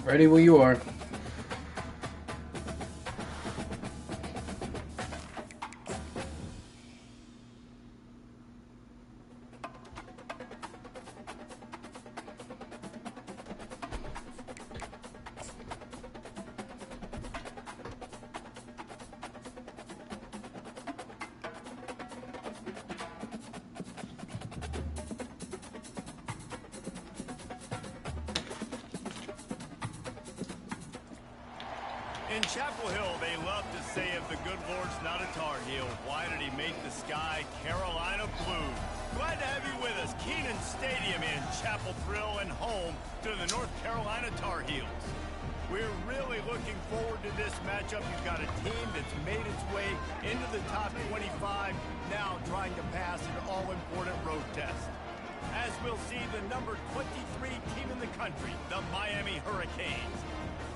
Ready when you are. In Chapel Hill, they love to say if the good Lord's not a Tar Heel, why did he make the sky Carolina blue? Glad to have you with us. Kenan Stadium in Chapel Thrill and home to the North Carolina Tar Heels. We're really looking forward to this matchup. You've got a team that's made its way into the top 25, now trying to pass an all-important road test. As we'll see, the number 23 team in the country, the Miami Hurricanes,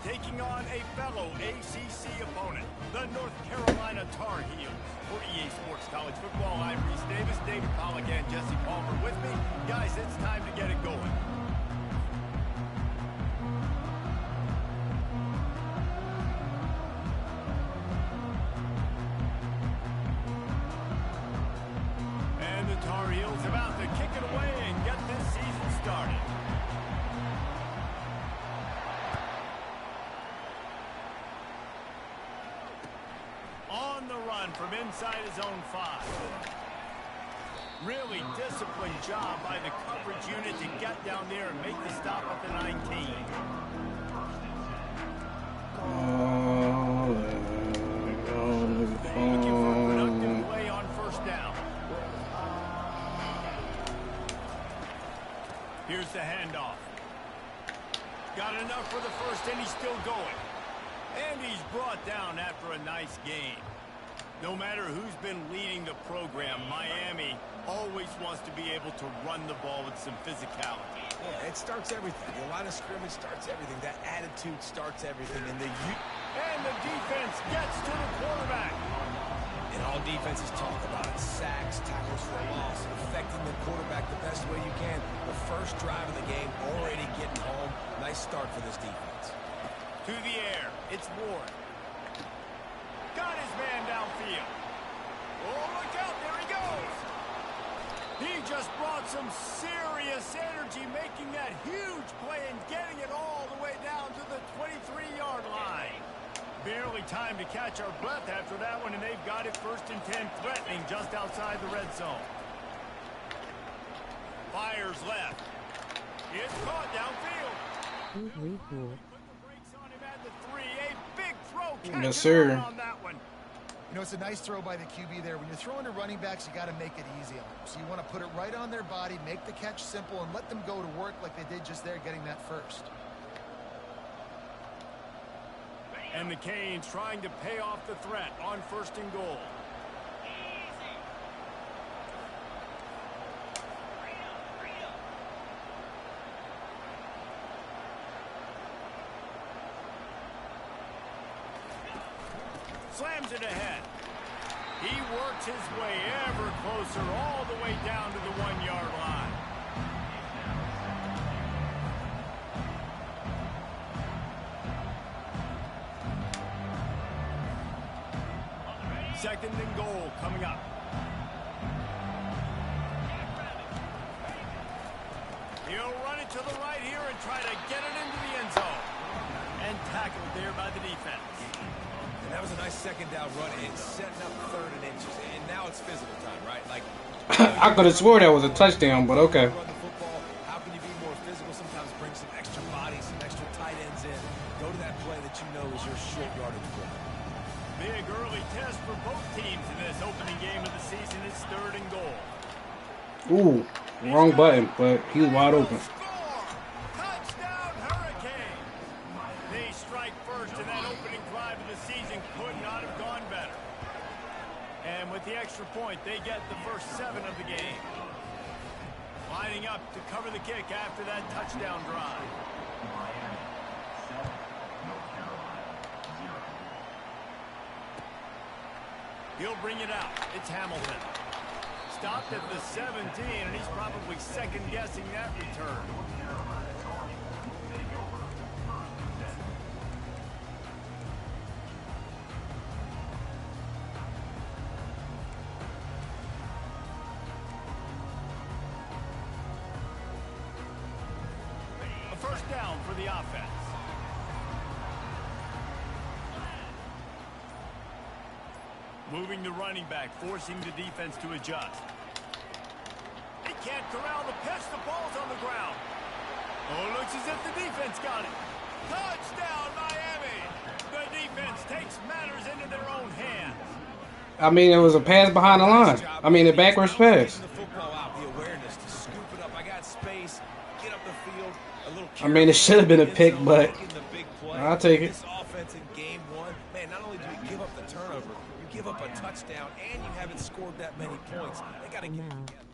taking on a fellow ACC opponent, the North Carolina Tar Heels. For EA Sports College Football, I'm Reese Davis, David Pollack, and Jesse Palmer with me. Guys, it's time to get it going. And the Tar Heels about to kick it away and get this season started. On the run from inside his own 5. Really disciplined job by the coverage unit to get down there and make the stop at the 19. Looking for a productive play on first down. Here's the handoff. Got enough for the first, and he's still going. And he's brought down after a nice gain. No matter who's been leading the program, Miami always wants to be able to run the ball with some physicality. Yeah, it starts everything. The line of scrimmage starts everything. That attitude starts everything. And the defense gets to the quarterback. And all defenses talk about it. Sacks, tackles for a loss, affecting the quarterback the best way you can. The first drive of the game, already getting home. Nice start for this defense. To the air, it's Ward. Got his man downfield. Oh, look out, there he goes. He just brought some serious energy, making that huge play and getting it all the way down to the 23-yard line. Barely time to catch our breath after that one, and they've got it 1st and 10, threatening just outside the red zone. Fires left. It's caught downfield. Yes, sir. You know, it's a nice throw by the QB there. When you're throwing to running backs, you got to make it easy on them. So you want to put it right on their body, make the catch simple, and let them go to work like they did just there, getting that first. And the Canes trying to pay off the threat on 1st and goal. Slams it ahead. He works his way ever closer, all the way down to the 1-yard line. Second and goal coming up. He'll run it to the right here and try to get it into the end zone. And tackled there by the defense. And that was a nice second down run. It's setting up 3rd and inches. And now it's physical time, right? Like I could have swore that was a touchdown, but okay. Run the football. How can you be more physical? Sometimes bring some extra bodies, some extra tight ends in. Go to that play that you know is your short yardage play. Big early test for both teams in this opening game of the season. It's 3rd and goal. Ooh, wrong button, but he's wide open. Touchdown Hurricane. They strike first, and that opening drive of the season could not have gone better. And with the extra point, they get the first 7 of the game. Lining up to cover the kick after that touchdown drive. He'll bring it out. It's Hamilton. Stopped at the 17, and he's probably second-guessing that return. down for the offense. Moving the running back, forcing the defense to adjust. They can't corral the pitch. The ball's on the ground. Oh, it looks as if the defense got it. Touchdown, Miami. The defense takes matters into their own hands. I mean, it was a pass behind the line. I mean, a backwards pass. I mean, it should have been a pick, but I'll take it. This offense in game one, man, not only do you give up the turnover, you give up a touchdown, and you haven't scored that many points. They got to get it together.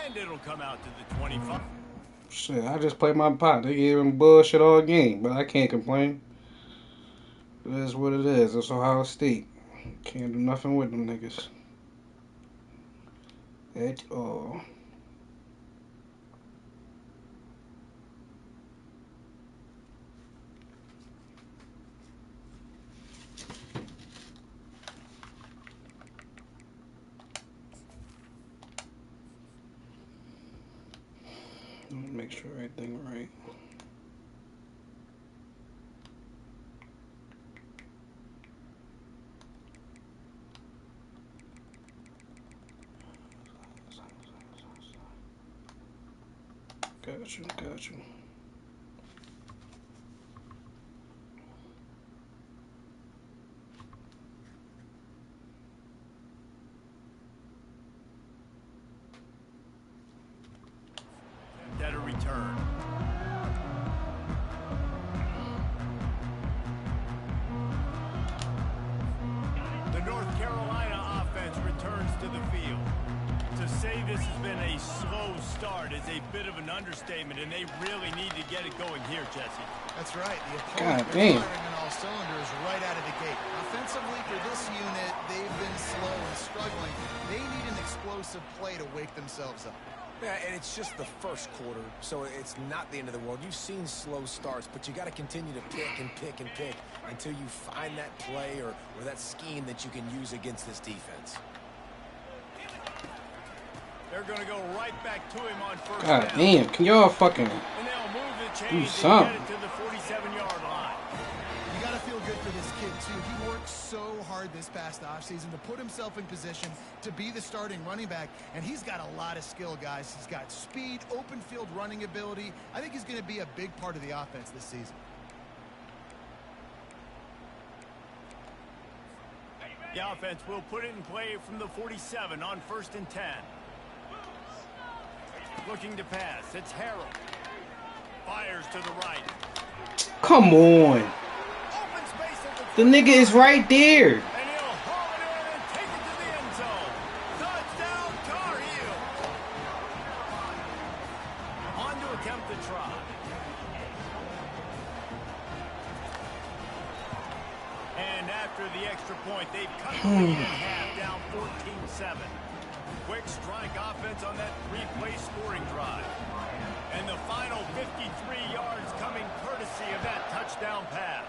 And it'll come out to the 25. Shit, I just played my pot. They gave him bullshit all game, but I can't complain. It is what it is. It's Ohio State. Can't do nothing with them niggas. At all. Let me make sure everything right. Got you. At a return. The North Carolina offense returns to the field. To say this has been a slow start is a bit of an understatement, and they really need to get it going here, Jesse. That's right. The opponent is firing on all cylinders right out of the gate. Offensively, for this unit, they've been slow and struggling. They need an explosive play to wake themselves up. Yeah, and it's just the first quarter, so it's not the end of the world. You've seen slow starts, but you got to continue to pick and pick and pick until you find that play or that scheme that you can use against this defense. They're going to go right back to him on first God down. damn, can y'all fucking And they'll move the chains do something? and get it to the 47-yard line. You got to feel good for this kid, too. He worked so hard this past offseason to put himself in position to be the starting running back, and he's got a lot of skill, guys. He's got speed, open field running ability. I think he's going to be a big part of the offense this season. The offense will put it in play from the 47 on 1st and 10. Looking to pass. It's Harrell. Fires to the right. come on. Open space at The nigga is right there. And he'll haul it in and take it to the end zone. Touchdown, Tar Heel. On to attempt the try. And after the extra point, they've cut the lead in half, down 14-7. Quick strike offense on that three-play scoring drive. And the final 53 yards coming courtesy of that touchdown pass.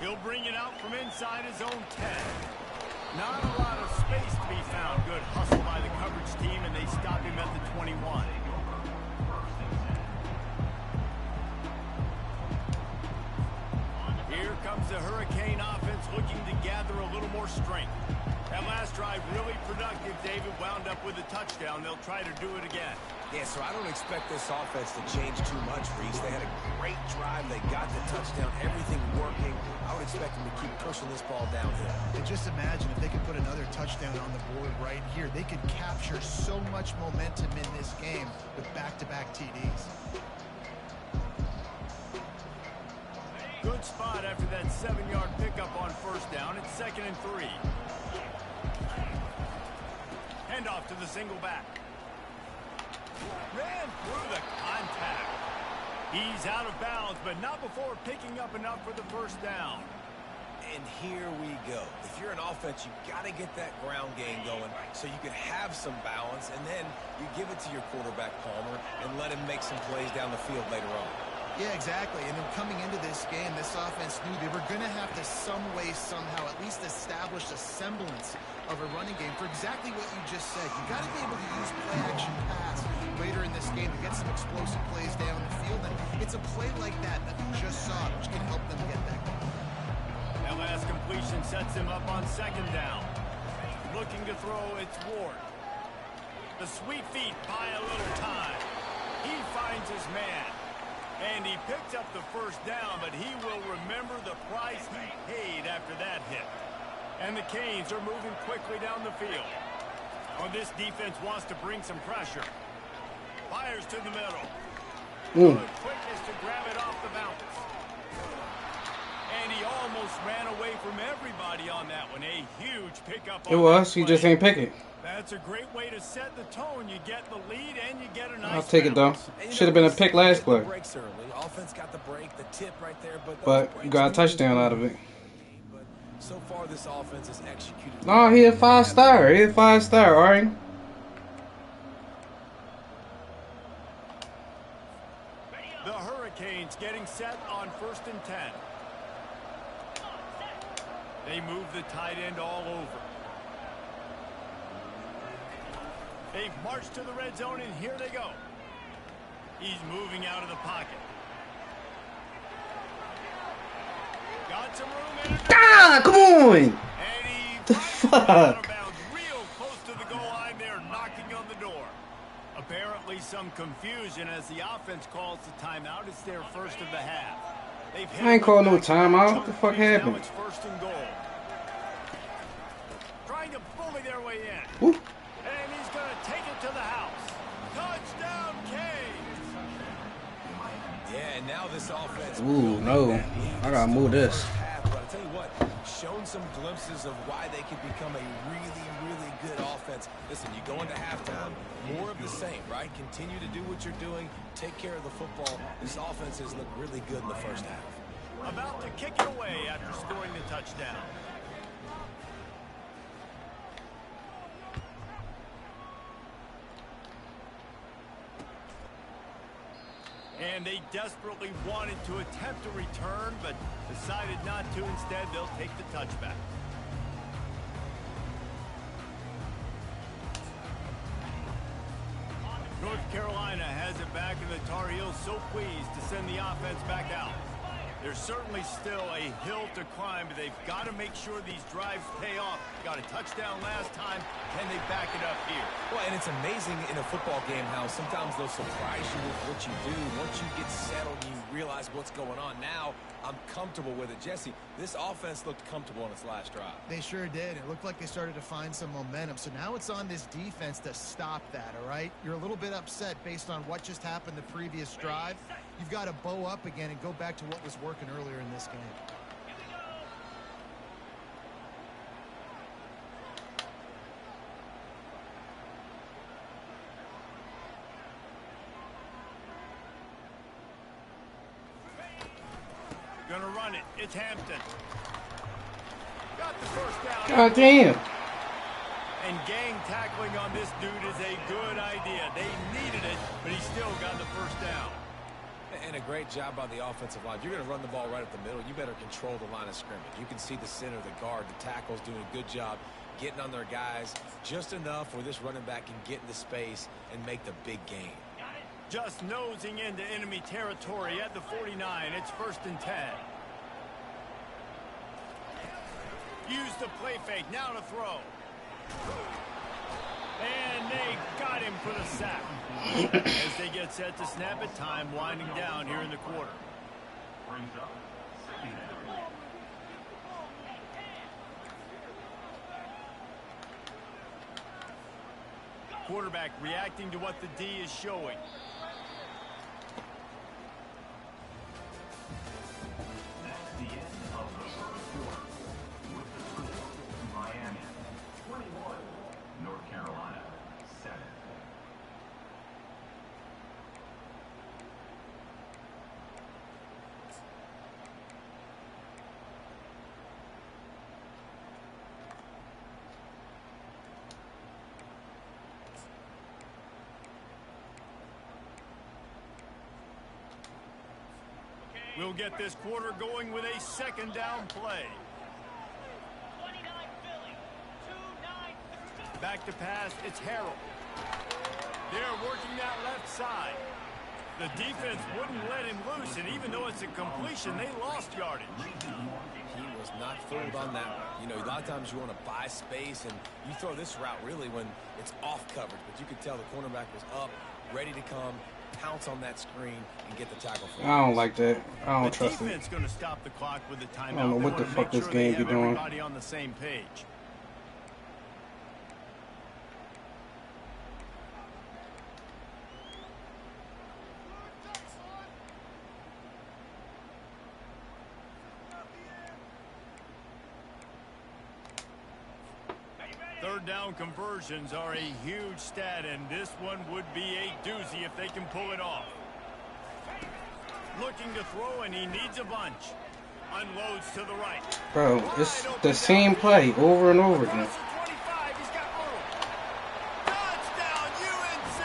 He'll bring it out from inside his own 10. Not a lot of space to be found. Good hustle by the coverage team, and they stop him at the 21. Here comes the Hurricane offense looking to gather a little more strength. That last drive really productive. David wound up with a touchdown. They'll try to do it again. Yeah, so I don't expect this offense to change too much, Reese. They had a great drive. They got the touchdown. Everything working. I would expect them to keep pushing this ball downhill. And just imagine if they could put another touchdown on the board right here. They could capture so much momentum in this game with back-to-back TDs. Good spot after that 7-yard pickup on first down. It's 2nd and 3. Handoff to the single back. Ran through the contact. He's out of bounds, but not before picking up enough for the first down. And here we go. If you're an offense, you got to get that ground game going so you can have some balance, and then you give it to your quarterback, Palmer, and let him make some plays down the field later on. Yeah, exactly. And then coming into this game, this offense knew they were going to have to some way, somehow, at least establish a semblance of a running game for exactly what you just said. You got to be able to use play-action pass later in this game to get some explosive plays down the field. And it's a play like that that we just saw, which can help them get that going. That last completion sets him up on second down. Looking to throw, it's Ward. The sweet feet buy a little time. He finds his man. And he picked up the first down, but he will remember the price he paid after that hit. And the Canes are moving quickly down the field. Well, this defense wants to bring some pressure. Fires to the middle. Good quickness to grab it off the bounce. And he almost ran away from everybody on that one. A huge pickup. It was. He just ain't pick it. That's a great way to set the tone. You get the lead and you get a nice I'll take it though. Should have been a pick last play. Offense got the break, the tip right there, but you got a touchdown out of it. But so far, this offense has executed. No, he a 5-star. He a 5-star, Ari. The Hurricanes getting set on 1st and 10. They move the tight end all over. They've marched to the red zone, and here they go. He's moving out of the pocket. Got some room in it. Ah, come on! And he The fuck? out of bounds, real close to the goal line there, knocking on the door. Apparently some confusion as the offense calls the timeout. It's their first of the half. I ain't called no timeout. What the fuck happened? Now it's 1st and goal. Trying to bully their way in. Ooh. And he's going to take it to the house. Touchdown, Canes. Yeah, and now this offense. Ooh, no. I gotta move this. But I'll tell you what, shown some glimpses of why they could become a really, really good offense. Listen, you go into halftime, more of the same, right? Continue to do what you're doing, take care of the football. This offense has looked really good in the first half. About to kick it away after scoring the touchdown. And they desperately wanted to attempt a return, but decided not to. Instead, they'll take the touchback. North Carolina has it back, and the Tar Heels so pleased to send the offense back out. There's certainly still a hill to climb, but they've got to make sure these drives pay off. Got a touchdown last time. Can they back it up here? Well, and it's amazing in a football game how sometimes they'll surprise you with what you do. Once you get settled, you realize what's going on. Now, I'm comfortable with it. Jesse, this offense looked comfortable on its last drive. They sure did. It looked like they started to find some momentum. So now it's on this defense to stop that, all right? You're a little bit upset based on what just happened the previous drive. You've got to bow up again and go back to what was working earlier in this game. Gonna run it. It's Hampton. Got the first down. God damn. And gang tackling on this dude is a good idea. They needed it, but he still got the first down. And a great job by the offensive line. You're going to run the ball right at the middle. You better control the line of scrimmage. You can see the center, the guard, the tackles doing a good job getting on their guys just enough where this running back can get into space and make the big game. Just nosing into enemy territory at the 49. It's 1st and 10. Use the play fake. Now to throw. And they got him for the sack. As they get set to snap it, time winding down here in the quarter. Quarterback reacting to what the D is showing. That's the end of the first quarter. With the score, Miami 21, North Carolina 7. We'll get this quarter going with a second down play. Back to pass, it's Harold. They're working that left side. The defense wouldn't let him loose, and even though it's a completion, they lost yardage. He was not fooled on that one. You know, a lot of times you want to buy space, and you throw this route really when it's off coverage. But you could tell the cornerback was up, ready to come, pounce on that screen, and get the tackle for him. I don't like that. I don't trust it. The defense going to stop the clock with the timeout. I don't know what the fuck this game be doing. Everybody on the same page. Third down conversions are a huge stat, and this one would be a doozy if they can pull it off. Looking to throw, and he needs a bunch. Unloads to the right. Bro, it's the same play over and over again. He's got room. Touchdown, UNC!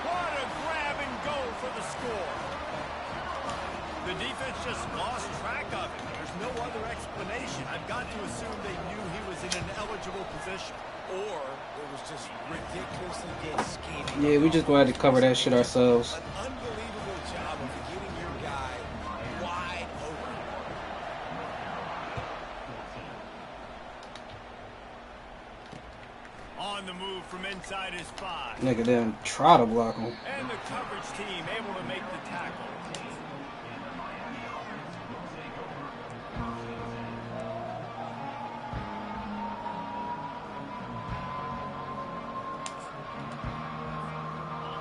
What a grab and go for the score. The defense just lost track of it. There's no other explanation. I've got to assume they knew he was in an eligible position. Or it was just ridiculously good scheming. Yeah, we just gonna have to cover that shit ourselves. An unbelievable job of getting your guy wide open. On the move from inside his 5. Nigga didn't try to block him. And the coverage team able to make the tackle.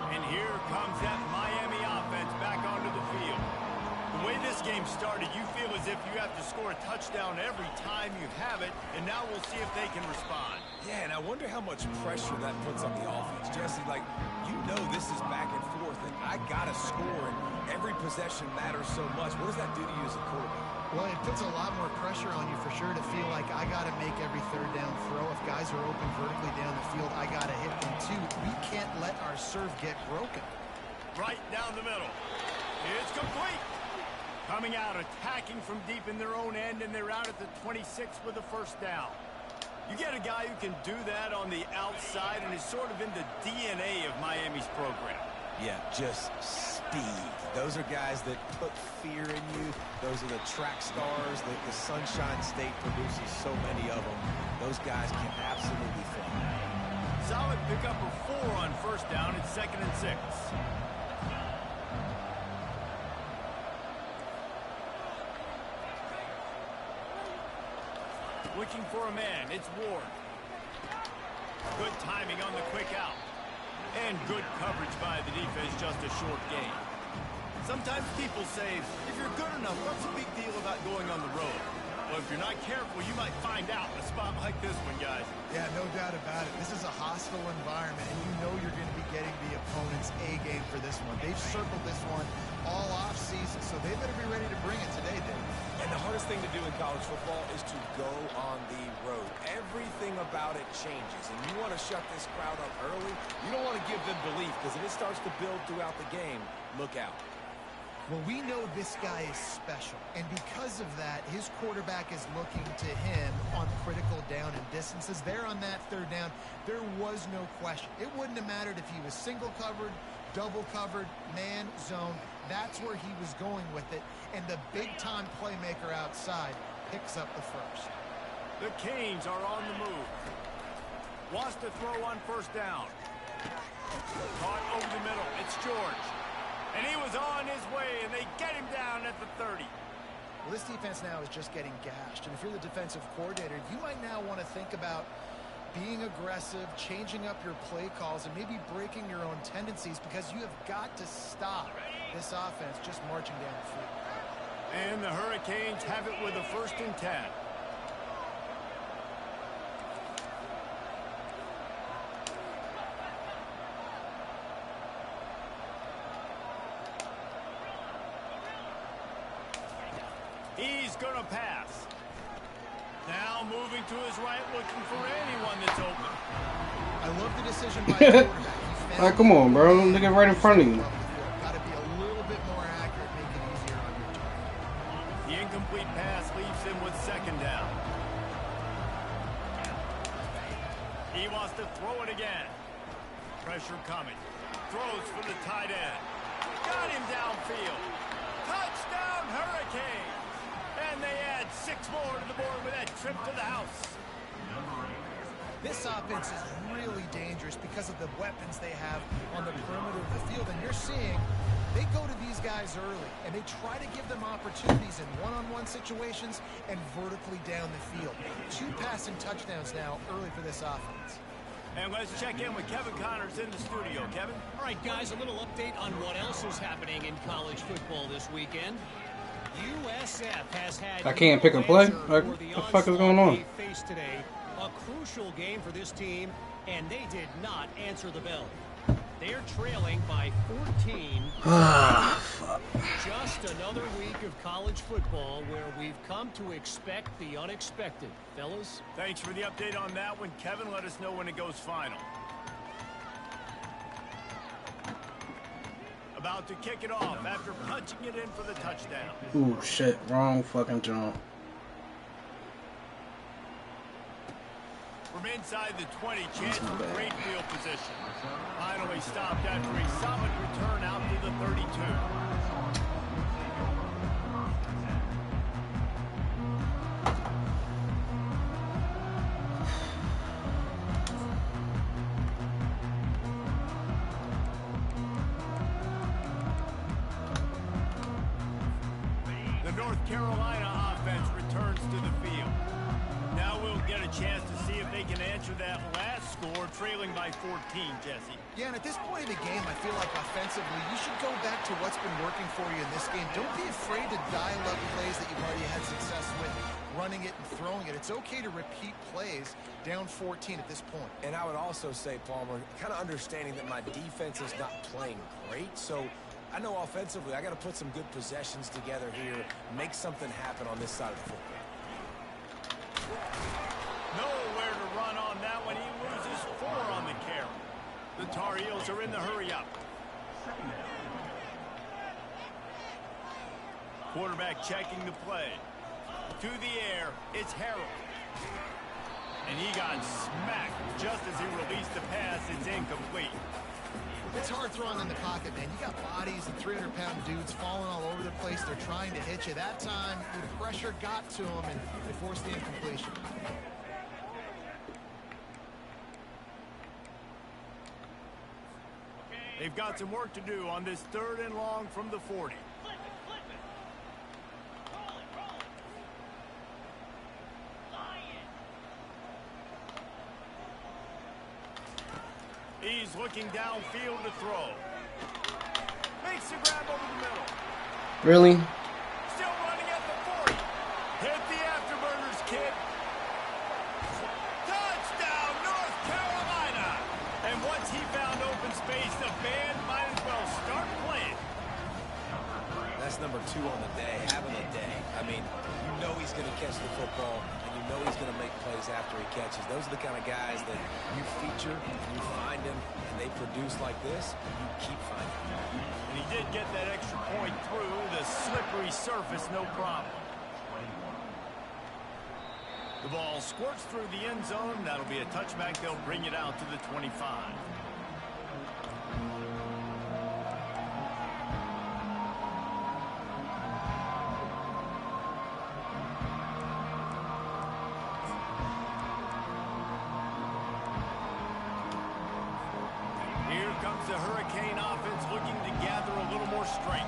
And here comes that Miami offense back onto the field. The way this game started, you feel as if you have to score a touchdown every time you have it, and now we'll see if they can respond. Yeah, and I wonder how much pressure that puts on the offense. Jesse, like, you know this is back and forth, and I got to score, and every possession matters so much. What does that do to you as a quarterback? Well, it puts a lot more pressure on you for sure to feel like I got to make every third down throw. If guys are open vertically down the field, I got to hit them too. We can't let our serve get broken. Right down the middle. It's complete. Coming out, attacking from deep in their own end, and they're out at the 26 with a first down. You get a guy who can do that on the outside and is sort of in the DNA of Miami's program. Yeah, just speed. Those are guys that put fear in you. Those are the track stars that the Sunshine State produces so many of them. Those guys can absolutely fly. Solid pickup of 4 on first down. It's 2nd and 6. Looking for a man. It's Ward. Good timing on the quick out. And good coverage by the defense, just a short gain. Sometimes people say, if you're good enough, what's the big deal about going on the road? Well, if you're not careful, you might find out in a spot like this one, guys. Yeah, no doubt about it. This is a hostile environment, and you know you're going to be getting the opponent's A game for this one. They've circled this one all off season, so they better be ready to bring it today, Dave. And the hardest thing to do in college football is to go on the road. Everything about it changes, and you want to shut this crowd up early. You don't want to give them belief, because if it starts to build throughout the game, look out. Well, we know this guy is special, and because of that, his quarterback is looking to him on critical down and distances. There on that third down, there was no question. It wouldn't have mattered if he was single covered, double covered, man, zone. That's where he was going with it, and the big-time playmaker outside picks up the first. The Canes are on the move. Wants to throw on first down. Caught over the middle. It's George. And he was on his way, and they get him down at the 30. Well, this defense now is just getting gashed, and if you're the defensive coordinator, you might now want to think about being aggressive, changing up your play calls, and maybe breaking your own tendencies, because you have got to stop this offense just marching down the field. And the Hurricanes have it with a 1st and 10. He's going to pass. Now moving to his right, looking for anyone that's open. I love the decision by the quarterback. All right, come on, bro. Look at right in front of you. Got to be a little bit more accurate, make it easier on your target. He wants to throw it again. Pressure coming. Throws for the tight end. Got him downfield. Touchdown, Hurricane. And they add 6 more to the board with that trip to the house. This offense is really dangerous because of the weapons they have on the perimeter of the field. And you're seeing they go to these guys early, and they try to give them opportunities in one-on-one situations and vertically down the field. 2 passing touchdowns now early for this offense. And let's check in with Kevin Connors in the studio. Kevin? All right, guys, a little update on what else is happening in college football this weekend. USF has had I can't pick and play? Like, what the fuck is going on? Today, a crucial game for this team, and they did not answer the bell. They're trailing by 14. Just another week of college football where we've come to expect the unexpected. Fellas? Thanks for the update on that one, Kevin. Let us know when it goes final. About to kick it off after punching it in for the touchdown. Ooh, shit. Wrong fucking jump. From inside the 20, chance for great field position. Finally stopped after a solid return out to the 32. The North Carolina offense returns to the field. Now we'll get a chance to see if they can answer that last score, trailing by 14, Jesse. Yeah, and at this point in the game, I feel like offensively, you should go back to what's been working for you in this game. Don't be afraid to dial up plays that you've already had success with, running it and throwing it. It's okay to repeat plays down 14 at this point. And I would also say, Palmer, kind of understanding that my defense is not playing great, so I know offensively I got to put some good possessions together here, make something happen on this side of the football. Nowhere to run on that one. He loses 4 on the carry. The Tar Heels are in the hurry-up. Quarterback checking the play. To the air, it's Harrell. And he got smacked just as he released the pass. It's incomplete. It's hard throwing in the pocket, man. You got bodies and 300-pound dudes falling all over the place. They're trying to hit you. That time, the pressure got to them, and they forced the incompletion. They've got some work to do on this 3rd and long from the 40. He's looking downfield to throw. Makes the grab over the middle. Really? Still running at the 40. Hit the afterburners, kid. Touchdown, North Carolina. And once he found open space, the band might as well start playing. That's number 2 on the day, having a day. I mean, you know he's going to catch the football, and you know he's going to make plays after he catches. Those are the kind of guys that you feature, and you find him, and they produce like this, and you keep finding them. And he did get that extra point through the slippery surface, no problem. The ball squirts through the end zone. That'll be a touchback. They'll bring it out to the 25. Here comes the Hurricane offense looking to gather a little more strength.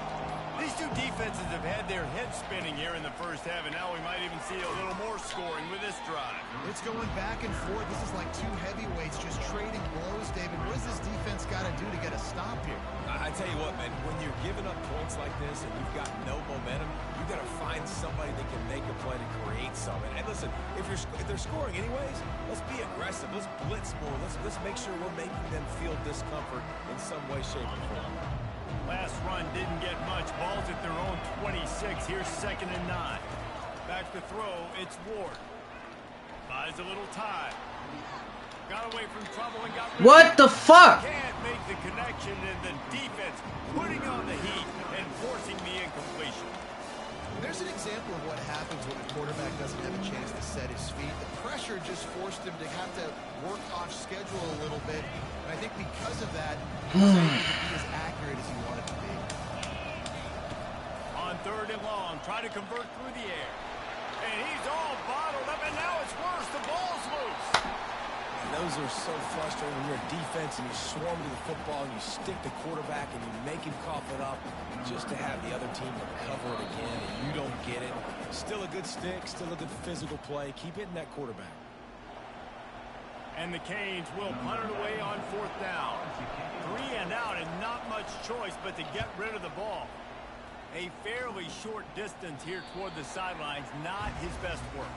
These two defenses have had their heads spinning here in the first half, and now we might even see a little more scoring with this drive. It's going back and forth. This is like 2 heavyweights just trading blows, David. What does this defense got to do to get a stop here? I tell you what, man, when you're giving up points like this and you've got no momentum, you've got to find somebody that can make a play to create something. And listen, if they're scoring anyways, let's be aggressive. Let's blitz more. Let's make sure we're making them feel discomfort in some way, shape, or form. Last run didn't get much. Ball's at their own 26. Here's 2nd and 9. Back to throw. It's Ward. Buys a little time. Got away from trouble and got... What the fuck? Can't make the connection, and the defense putting on the heat and forcing the incompletion. There's an example of what happens when the quarterback doesn't have a chance to set his feet. The pressure just forced him to have to work off schedule a little bit. And I think because of that, he was able to be as accurate as he wanted to be. On 3rd and long, try to convert through the air. And he's all bottled up, and now it's worse. The ball's loose. And those are so frustrating when you're a defense and you swarm to the football and you stick the quarterback and you make him cough it up just to have the other team recover it again and you don't get it. Still a good stick, still a good physical play. Keep hitting that quarterback. And the Canes will punt it away on 4th down. 3 and out and not much choice but to get rid of the ball. A fairly short distance here toward the sidelines, not his best work.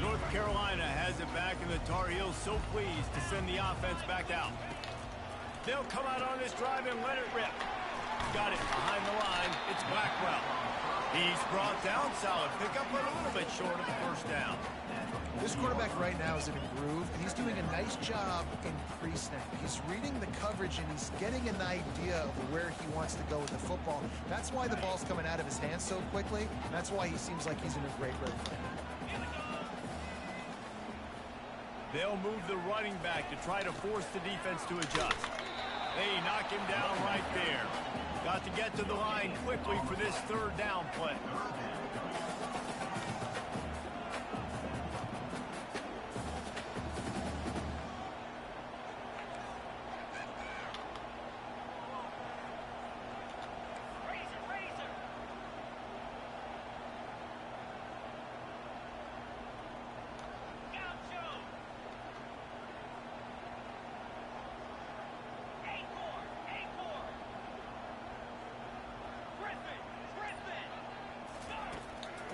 North Carolina has it back, and the Tar Heels so pleased to send the offense back out. They'll come out on this drive and let it rip. Got it behind the line. It's Blackwell. He's brought down. Solid pickup, but a little bit short of the 1st down. This quarterback right now is in a groove, and he's doing a nice job in pre-snap. He's reading the coverage, and he's getting an idea of where he wants to go with the football. That's why the ball's coming out of his hands so quickly. That's why he seems like he's in a great rhythm. They'll move the running back to try to force the defense to adjust. They knock him down right there. Got to get to the line quickly for this 3rd down play.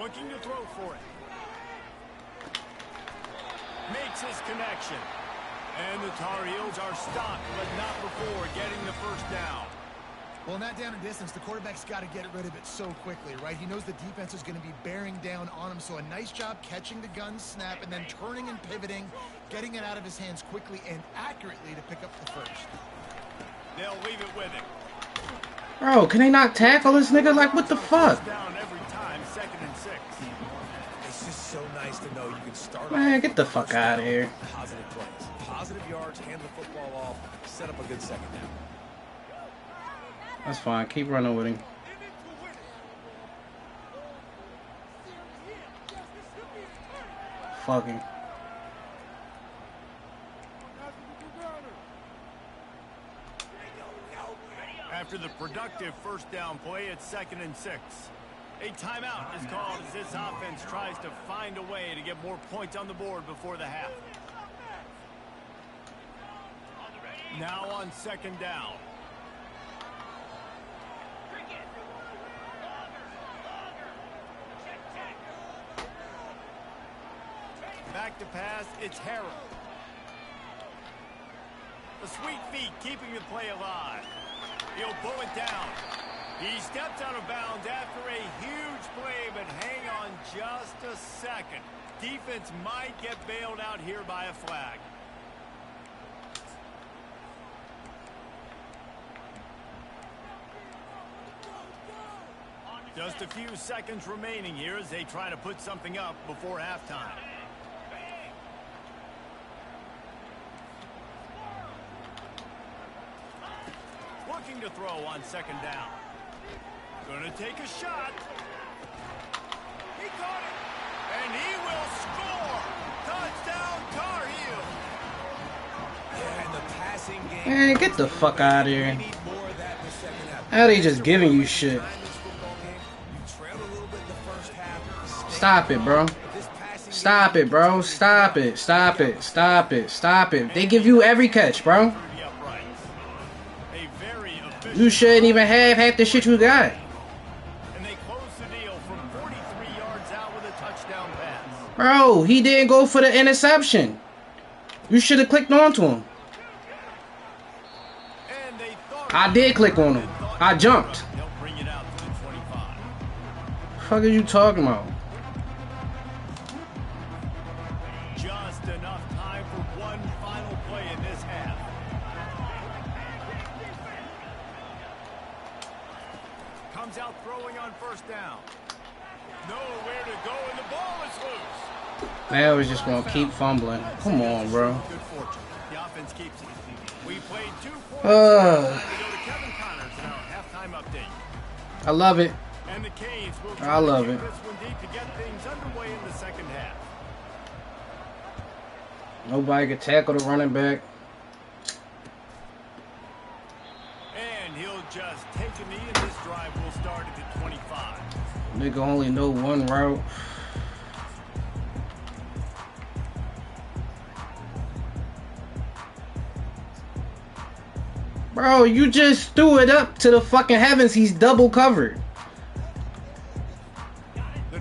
Looking to throw for it. Makes his connection. And the Tar Heels are stopped, but not before getting the 1st down. Well, in that down and distance, the quarterback's got to get rid of it so quickly, right? He knows the defense is going to be bearing down on him, so a nice job catching the gun snap and then turning and pivoting, getting it out of his hands quickly and accurately to pick up the 1st. They'll leave it with him. Bro, can they not tackle this nigga? Like, what the fuck? Down every time, 2nd and 6. It's just so nice to know you can start Man, off get the fuck out of here. positive plays. Positive yards, hand the football off, set up a good 2nd down. That's fine. Keep running with him. Fuck him. After the productive 1st down play, it's 2nd and 6. A timeout is called as this offense tries to find a way to get more points on the board before the half. Now on 2nd down. Back to pass, it's Harrell. The sweet feet keeping the play alive. He'll pull it down. He steps out of bounds after a huge play, but hang on just a second. Defense might get bailed out here by a flag. Just a few seconds remaining here as they try to put something up before halftime. Looking to throw on 2nd down. Gonna take a shot. He caught it. And he will score. Touchdown, Tar Heels. Yeah, and the passing game. Man, get the fuck out of here. We need more of that in the 2nd half. How they just giving you shit? You trailed a little bit in the 1st half. Stop it, bro. Stop it, bro. Stop it. Stop it. Stop it. Stop it. They give you every catch, bro. You shouldn't even have half the shit you got. And they close the deal from 43 yards out with a touchdown pass. Bro, he didn't go for the interception. You should have clicked onto him. I did click on him. I jumped. They'll bring it out to the 25. The fuck are you talking about? Just enough time for one final play in this half. Comes out throwing on first down. Nowhere to go, and the ball is loose. Now we're just gonna keep fumbling. Come on, bro. Good fortune. The offense keeps it. We played 2 quarters. Time to go to Kevin Connors in our halftime update. I love it. And the Canes will I love it. this one deep to get things underway in the second half. Nobody could tackle the running back. And he'll just take a knee, and this drive will start at the 25. Nigga only know one route. Bro, you just threw it up to the fucking heavens. He's double covered.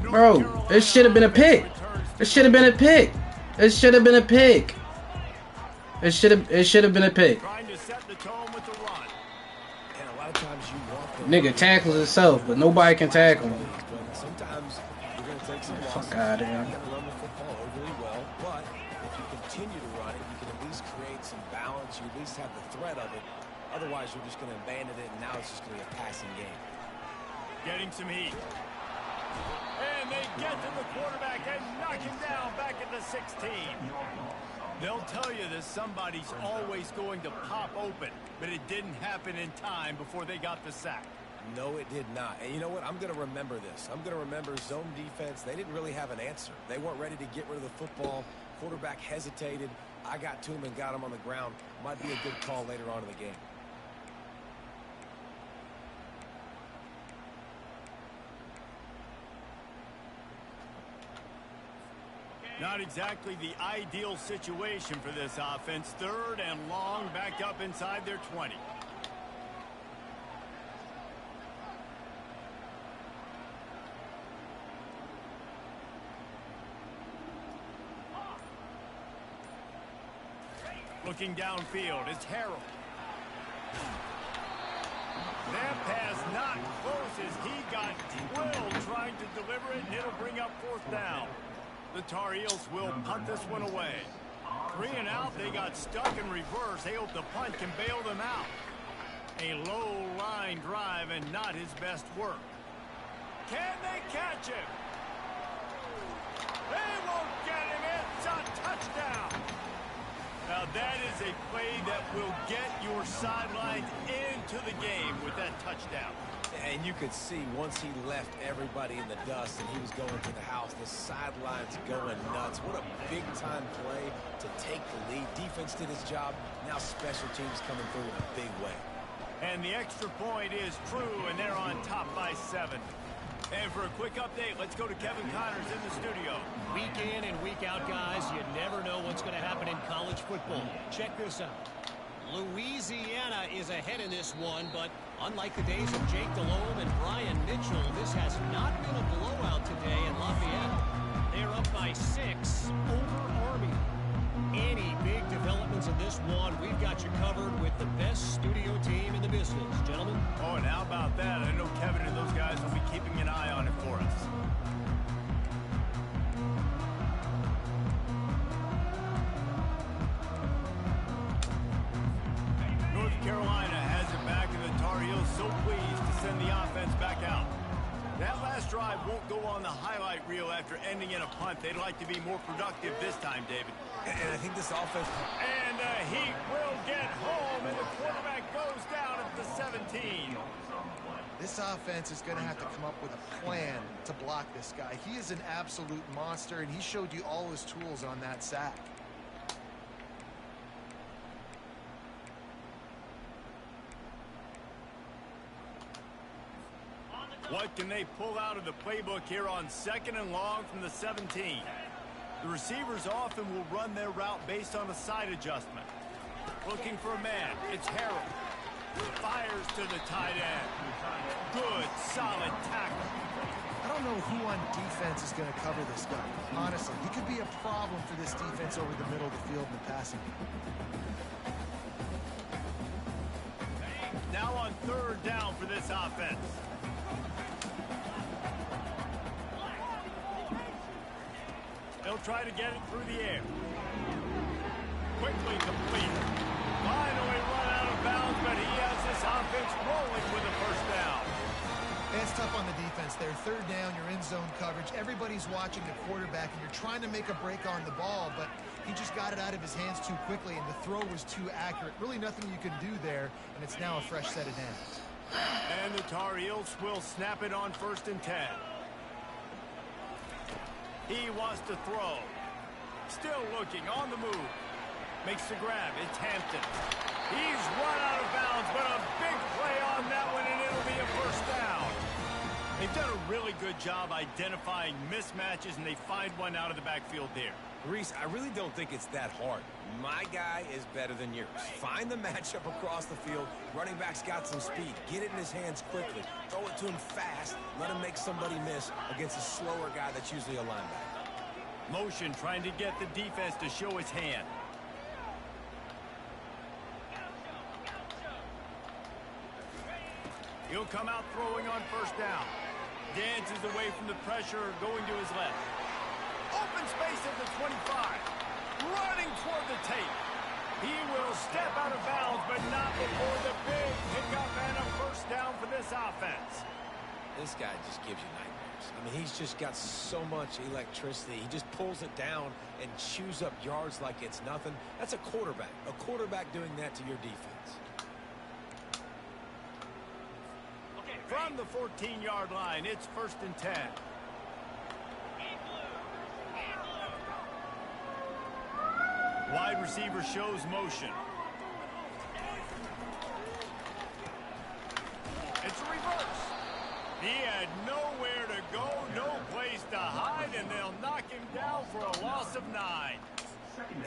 Bro, it should have been a pick. It should have been a pick. It should have been a pick. It should have been a pick. Trying to set the tone with the run. And a lot of times you want them. Nigga tackles himself, but nobody can tackle him. But sometimes you're going to take some losses. Fuck outta here. You got to run the football overly well, but if you continue to run it, you can at least create some balance. You at least have the threat of it. Otherwise, you're just going to abandon it, and now it's just going to be a passing game. Getting some heat. And they get to the quarterback and knock him down back at the 16. They'll tell you that somebody's always going to pop open, but it didn't happen in time before they got the sack. No, it did not. And you know what? I'm going to remember this. I'm going to remember zone defense. They didn't really have an answer. They weren't ready to get rid of the football. Quarterback hesitated. I got to him and got him on the ground. Might be a good call later on in the game. Not exactly the ideal situation for this offense. 3rd and long, back up inside their 20. Looking downfield, it's Harold. That pass not close as he got drilled trying to deliver it, and it'll bring up 4th down. The Tar Heels will punt this one away. 3 and out, they got stuck in reverse. They hope the punt can bail them out. A low line drive and not his best work. Can they catch him? They won't get him. It's a touchdown. Now that is a play that will get your sidelines into the game with that touchdown. And you could see once he left everybody in the dust and he was going to the house, the sidelines going nuts. What a big-time play to take the lead. Defense did his job. Now special teams coming through in a big way. And the extra point is true, and they're on top by 7. And for a quick update, let's go to Kevin Connors in the studio. Week in and week out, guys, you never know what's going to happen in college football. Check this out. Louisiana is ahead in this one, but unlike the days of Jake Delhomme and Brian Mitchell, this has not been a blowout today in Lafayette. They're up by 6 over Army. Any big developments in this one, we've got you covered with the best studio team in the business, gentlemen. Oh, and how about that? I know Kevin and those guys will be keeping an eye on it for us. North Carolina has it back, and the Tar Heels so pleased to send the offense back out. That last drive won't go on the highlight reel after ending in a punt. They'd like to be more productive this time, David. And I think this offense... And he will get home, and the quarterback goes down at the 17. This offense is going to have to come up with a plan to block this guy. He is an absolute monster, and he showed you all his tools on that sack. What can they pull out of the playbook here on 2nd and long from the 17? The receivers often will run their route based on a side adjustment. Looking for a man. It's Harold. Fires to the tight end. Good, solid tackle. I don't know who on defense is going to cover this guy. Honestly, he could be a problem for this defense over the middle of the field in the passing game. Now third down for this offense. They'll try to get it through the air. Quickly complete. Finally run out of bounds, but he has this offense rolling with a first down. It's tough on the defense there. Third down, you're in zone coverage. Everybody's watching the quarterback, and you're trying to make a break on the ball, but he just got it out of his hands too quickly, and the throw was too accurate. Really nothing you can do there, and it's now a fresh set of downs. And the Tar Heels will snap it on 1st and 10. He wants to throw. Still looking on the move. Makes the grab. It's Hampton. He's run out of bounds, but a big play on that one, and it'll be a first down. They've done a really good job identifying mismatches, and they find one out of the backfield there. Reese, I really don't think it's that hard. My guy is better than yours. Find the matchup across the field. Running back's got some speed. Get it in his hands quickly. Throw it to him fast. Let him make somebody miss against a slower guy that's usually a linebacker. Motion trying to get the defense to show his hand. He'll come out throwing on first down. Dances away from the pressure, going to his left. Open space at the 25. Running toward the tape. He will step out of bounds, but not before the big pickup and a first down for this offense. This guy just gives you nightmares. I mean, he's just got so much electricity. He just pulls it down and chews up yards like it's nothing. That's a quarterback. A quarterback doing that to your defense. From the 14-yard line, it's 1st and 10. Wide receiver shows motion. It's a reverse. He had nowhere to go, no place to hide, and they'll knock him down for a loss of 9.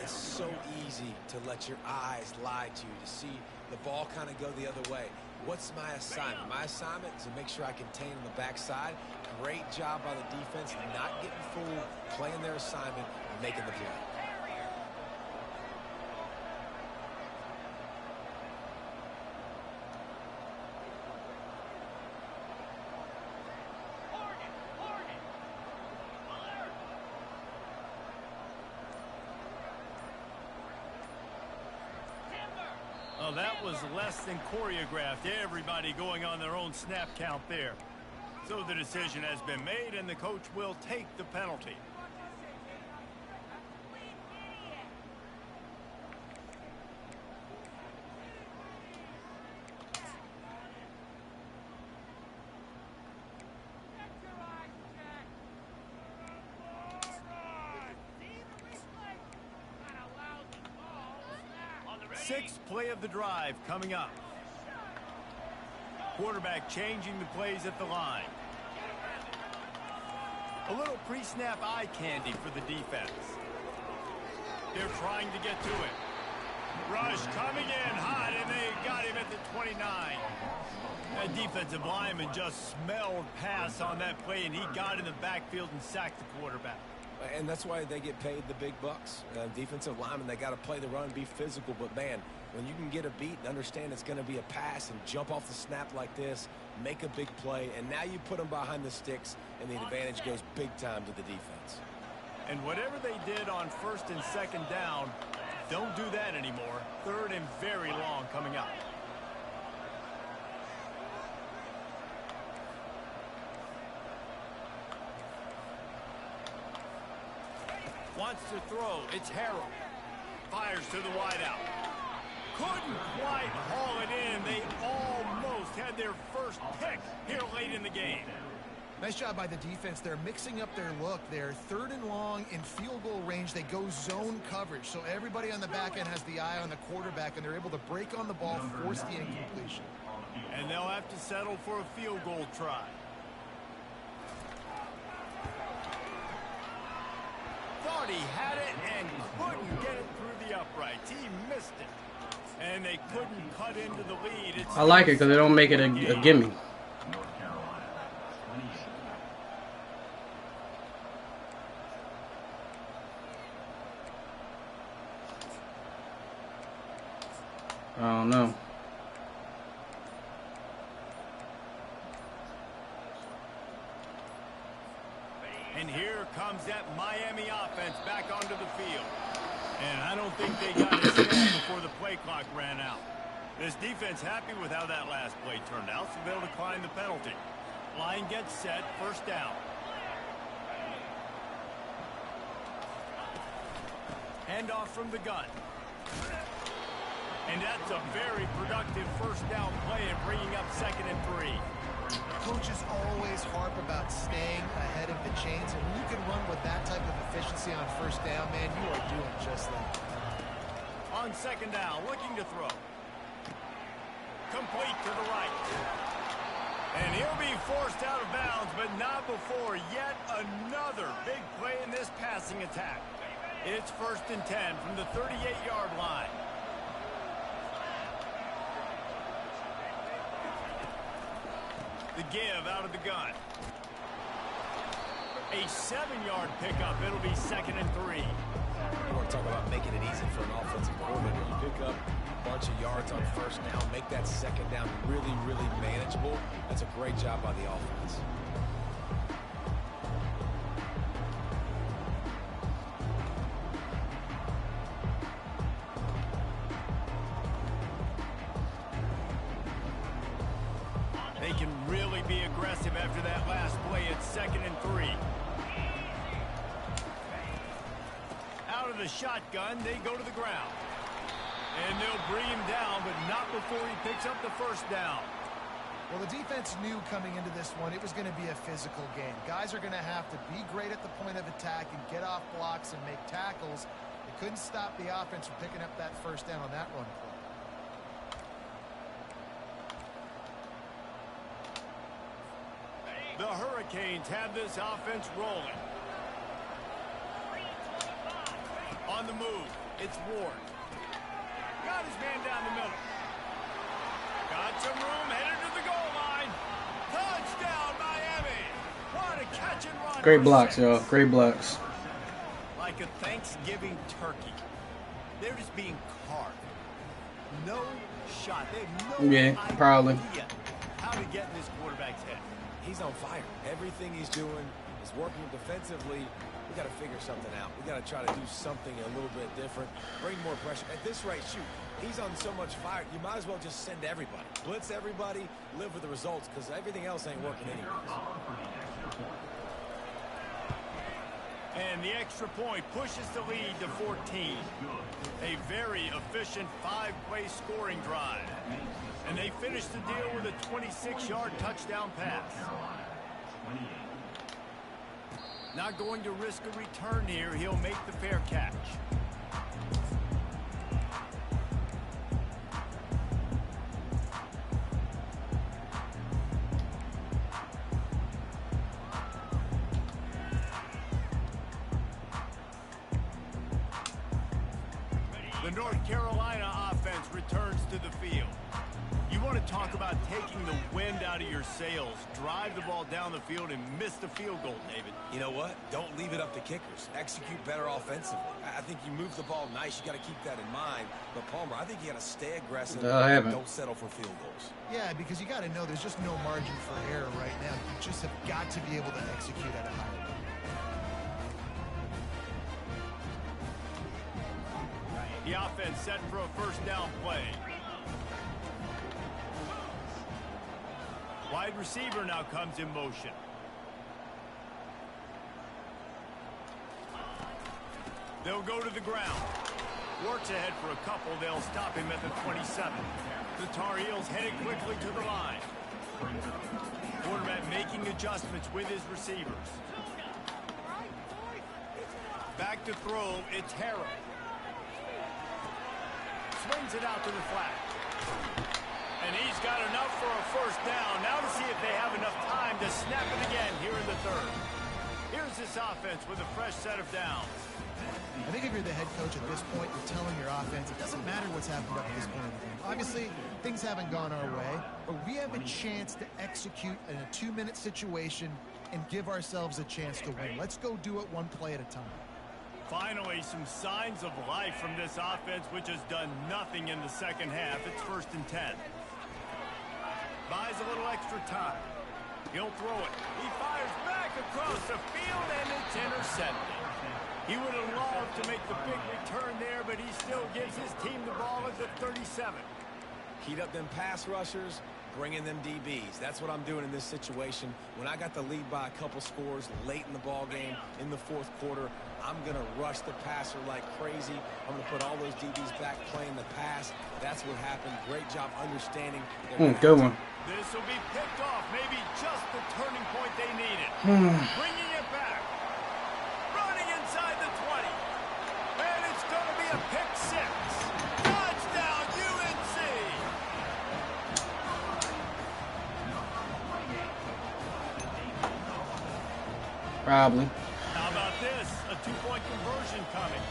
It's so easy to let your eyes lie to you, to see the ball kind of go the other way. What's my assignment? My assignment is to make sure I contain on the backside. Great job by the defense, not getting fooled, playing their assignment, and making the play. Oh, that was less than choreographed. Everybody going on their own snap count there. So the decision has been made, and the coach will take the penalty. Sixth play of the drive coming up. Quarterback changing the plays at the line. A little pre-snap eye candy for the defense. They're trying to get to it. Rush coming in hot, and they got him at the 29. That defensive lineman just smelled pass on that play, and he got in the backfield and sacked the quarterback. And that's why they get paid the big bucks. Defensive linemen, they got to play the run, be physical. But, man, when you can get a beat and understand it's going to be a pass and jump off the snap like this, make a big play, and now you put them behind the sticks, and the advantage goes big time to the defense. And whatever they did on 1st and 2nd down, don't do that anymore. 3rd and very long coming up. Wants to throw. It's Harrell. Fires to the wideout. Couldn't quite haul it in. They almost had their first pick here late in the game. Nice job by the defense. They're mixing up their look. They're 3rd and long in field goal range. They go zone coverage. So everybody on the back end has the eye on the quarterback, and they're able to break on the ball, force the incompletion. And they'll have to settle for a field goal try. Thought he had it and couldn't get it through the uprights. He missed it. And they couldn't cut into the lead. I like it because they don't make it a gimme. North Carolina, 28. I don't know. And here comes that Miami offense back onto the field. And I don't think they got it snapped before the play clock ran out. This defense happy with how that last play turned out, so they'll decline the penalty. Line gets set, first down. Handoff from the gun. And that's a very productive first down play and bringing up 2nd and 3. Coaches always harp about staying ahead of the chains, and when you can run with that type of efficiency on first down, man, you are doing just that. On 2nd down, looking to throw. Complete to the right. And he'll be forced out of bounds, but not before yet another big play in this passing attack. It's 1st and 10 from the 38-yard line. The give out of the gun. A 7-yard pickup. It'll be 2nd and 3. You want to talk about making it easy for an offensive coordinator. You pick up a bunch of yards on first down, make that 2nd down really, really manageable. That's a great job by the offense. They can really be aggressive after that last play. It's 2nd and 3. Out of the shotgun, they go to the ground. And they'll bring him down, but not before he picks up the first down. Well, the defense knew coming into this one it was going to be a physical game. Guys are going to have to be great at the point of attack and get off blocks and make tackles. They couldn't stop the offense from picking up that first down on that run play. The Hurricanes have this offense rolling. On the move, it's Ward. Got his man down the middle. Got some room, headed to the goal line. Touchdown, Miami. What a catch and run. Great blocks, y'all. Great blocks. Like a Thanksgiving turkey. They're just being carved. No shot. They have no idea how to get in this quarterback's head. He's on fire. Everything he's doing is working defensively. We got to figure something out. We got to try to do something a little bit different. Bring more pressure. At this rate, shoot, he's on so much fire. You might as well just send everybody. Blitz everybody, live with the results, because everything else ain't working anyways. And the extra point pushes the lead to 14. A very efficient 5-play scoring drive. And they finish the deal with a 26-yard touchdown pass. Not going to risk a return here. He'll make the fair catch. The North Carolina offense returns to the field. You want to talk about taking the wind out of your sails. Drive the ball down the field and miss the field goal, David. You know what? Don't leave it up to kickers. Execute better offensively. I think you move the ball nice. You got to keep that in mind. But, Palmer, I think you got to stay aggressive. Don't settle for field goals. Yeah, because you got to know there's just no margin for error right now. You just have got to be able to execute at a high level. The offense set for a first down play. Wide receiver now comes in motion. They'll go to the ground. Works ahead for a couple. They'll stop him at the 27. The Tar Heels headed quickly to the line. Quarterback making adjustments with his receivers. Back to throw. It's Harrell. Swings it out to the flat. And he's got enough for a first down. Now to see if they have enough time to snap it again here in the third. Here's this offense with a fresh set of downs. I think if you're the head coach at this point, you're telling your offense, it doesn't matter what's happened up to this point in the game. Obviously, things haven't gone our way, but we have a chance to execute in a 2-minute situation and give ourselves a chance to win. Let's go do it one play at a time. Finally, some signs of life from this offense, which has done nothing in the second half. It's 1st and 10. Buys a little extra time. He'll throw it. He fires back across across the field, and it's intercepted. He would have loved to make the big return there, but he still gives his team the ball at the 37. Heat up them pass rushers, bring in them DBs. That's what I'm doing in this situation. When I got the lead by a couple scores late in the ball game, in the fourth quarter, I'm going to rush the passer like crazy. I'm going to put all those DBs back playing the pass. That's what happened. Great job understanding. Good one. This will be picked off. Maybe just the turning point they needed. Bringing it back. Running inside the 20. And it's going to be a pick six. Touchdown, UNC. Probably. How about this? A two-point conversion coming.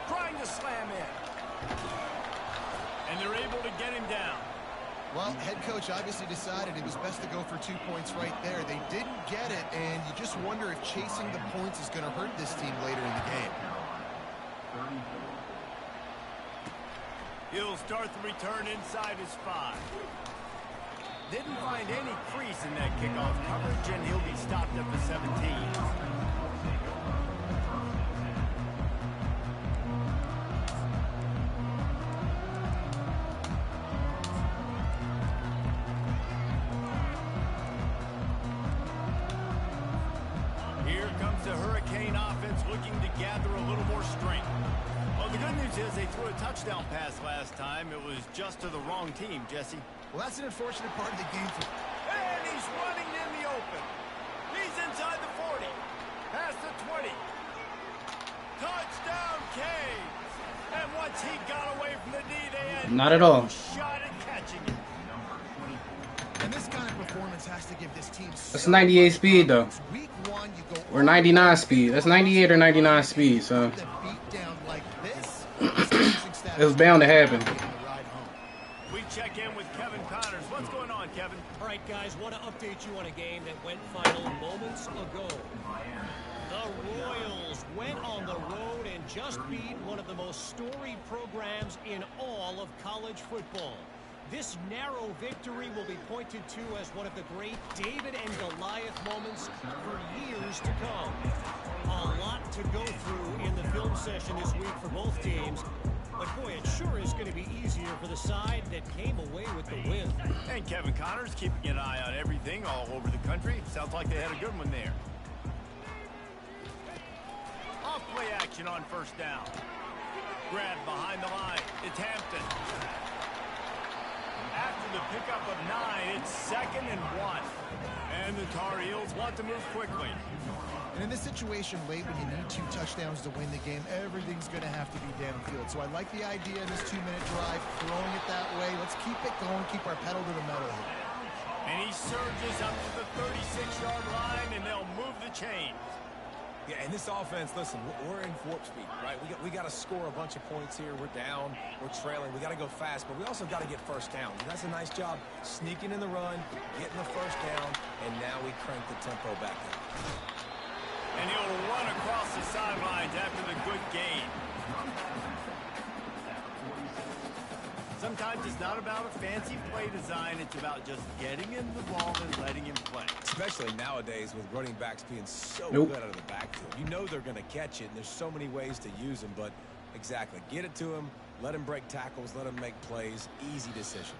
Trying to slam in. And they're able to get him down. Well, head coach obviously decided it was best to go for 2 points right there. They didn't get it, and you just wonder if chasing the points is going to hurt this team later in the game. He'll start the return inside his 5. Didn't find any crease in that kickoff coverage, and he'll be stopped at the 17. Here comes the Hurricane offense looking to gather a little more strength. Well, the good news is they threw a touchdown pass last time. It was just to the wrong team, Jesse. Well, that's an unfortunate part of the game for... And he's running in the open. He's inside the 40. Past the 20. Touchdown, Canes. And once he got away from the knee, they had Not at all. no shot at catching him. And this kind of performance has to give this team... That's 98 speed, though. Week 1, you go... Or 99 speed. That's 98 or 99 speed, so... It was bound to happen. We check in with Kevin Connors. What's going on, Kevin? All right, guys, want to update you on a game that went final moments ago. The Royals went on the road and just beat one of the most storied programs in all of college football. This narrow victory will be pointed to as one of the great David and Goliath moments for years to come. A lot to go through in the film session this week for both teams. But boy, it sure is going to be easier for the side that came away with the win. And Kevin Connors keeping an eye on everything all over the country. Sounds like they had a good one there. Off play action on first down. Grab behind the line. It's Hampton. After the pickup of 9, it's 2nd and 1. And the Tar Heels want to move quickly. And in this situation late when you need 2 touchdowns to win the game, everything's going to have to be downfield. So I like the idea in this 2-minute drive, throwing it that way. Let's keep it going, keep our pedal to the metal here. And he surges up to the 36-yard line, and they'll move the chains. Yeah, and this offense, listen, we're in warp speed, right? We got to score a bunch of points here. We're down, we're trailing. We got to go fast, but we also got to get first down. And that's a nice job sneaking in the run, getting the first down, and now we crank the tempo back up. And he'll run across the sidelines after the good gain. Sometimes it's not about a fancy play design. It's about just getting him the ball and letting him play. Especially nowadays with running backs being so good out of the backfield. You know they're going to catch it, and there's so many ways to use them. But exactly, get it to him, let him break tackles, let him make plays. Easy decision.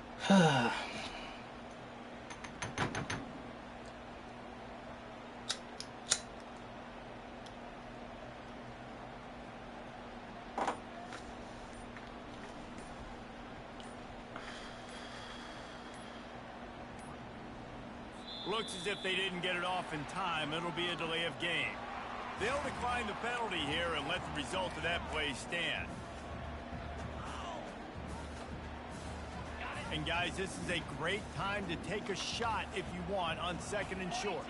Looks as if they didn't get it off in time. It'll be a delay of game. They'll decline the penalty here and let the result of that play stand. And guys, this is a great time to take a shot if you want on 2nd and short.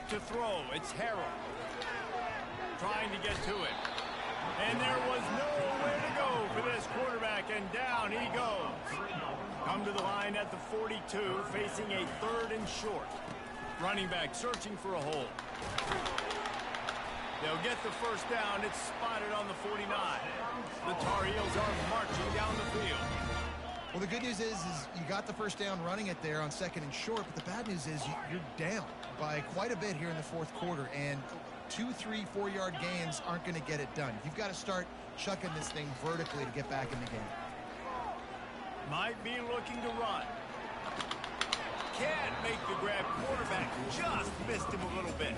To throw, it's Harrell. Trying to get to it. And there was nowhere to go for this quarterback, and down he goes. Come to the line at the 42, facing a 3rd and short. Running back searching for a hole. They'll get the first down. It's spotted on the 49. The Tar Heels are marching down the field. Well, the good news is you got the first down running it there on 2nd and short, but the bad news is you're down by quite a bit here in the 4th quarter, and 2, 3, 4-yard gains aren't going to get it done. You've got to start chucking this thing vertically to get back in the game. Might be looking to run. Can't make the grab. Quarterback just missed him a little bit.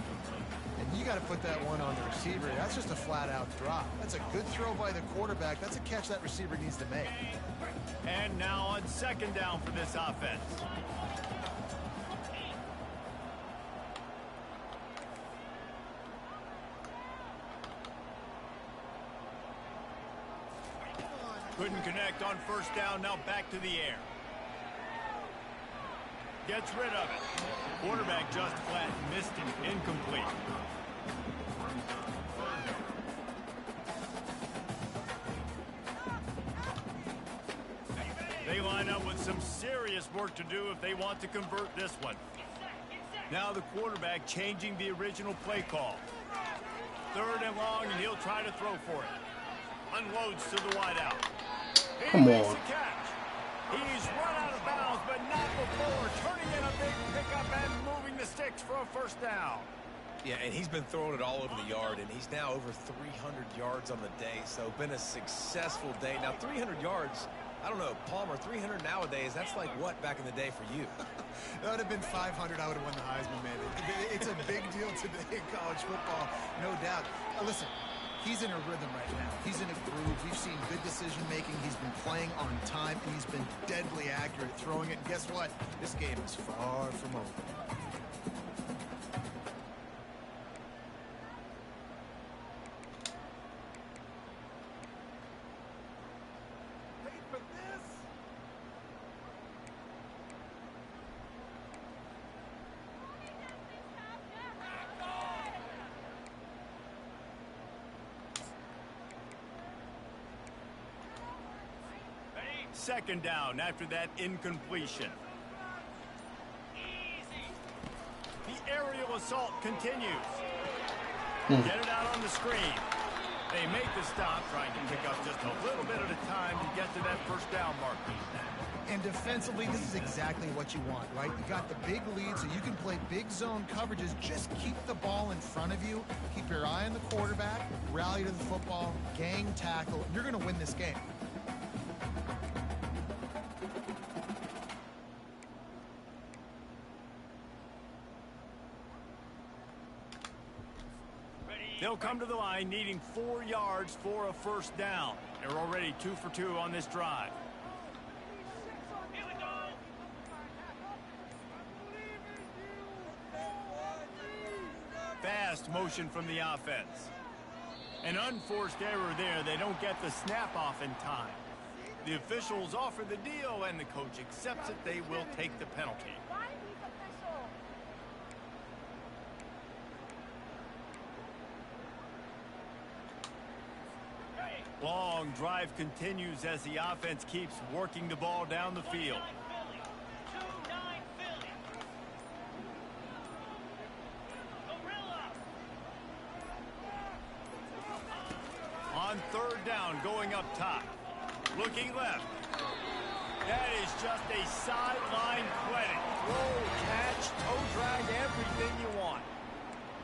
And you got to put that one on the receiver. That's just a flat-out drop. That's a good throw by the quarterback. That's a catch that receiver needs to make. And now on 2nd down for this offense. Couldn't connect on 1st down. Now back to the air. Gets rid of it. Quarterback just flat missed it. Incomplete. They line up with some serious work to do if they want to convert this one. Now the quarterback changing the original play call. 3rd and long, and he'll try to throw for it. Unloads to the wideout. Come on. The catch. He's run out of bounds, but not before turning in a big pickup and moving the sticks for a 1st down. Yeah, and he's been throwing it all over the yard, and he's now over 300 yards on the day, so been a successful day. Now, 300 yards, I don't know, Palmer, 300 nowadays, that's like what back in the day for you? That would have been 500. I would have won the Heisman, man. It's a big deal today in college football, no doubt. Listen, he's in a rhythm right now. He's in a groove. We've seen good decision-making. He's been playing on time, and he's been deadly accurate throwing it. And guess what? This game is far from over. Second down after that incompletion. The aerial assault continues. Get it out on the screen. They make the stop, trying to pick up just a little bit at a time to get to that 1st down marker. And defensively, this is exactly what you want, right? You got the big lead, so you can play big zone coverages. Just keep the ball in front of you. Keep your eye on the quarterback. Rally to the football. Gang tackle. You're going to win this game. They'll come to the line needing 4 yards for a 1st down. They're already 2 for 2 on this drive. Fast motion from the offense. An unforced error there. They don't get the snap off in time. The officials offer the deal, and the coach accepts it. They will take the penalty. Long drive continues as the offense keeps working the ball down the field. On 3rd down, going up top. Looking left. That is just a sideline credit. Throw, catch, toe drag, everything you want.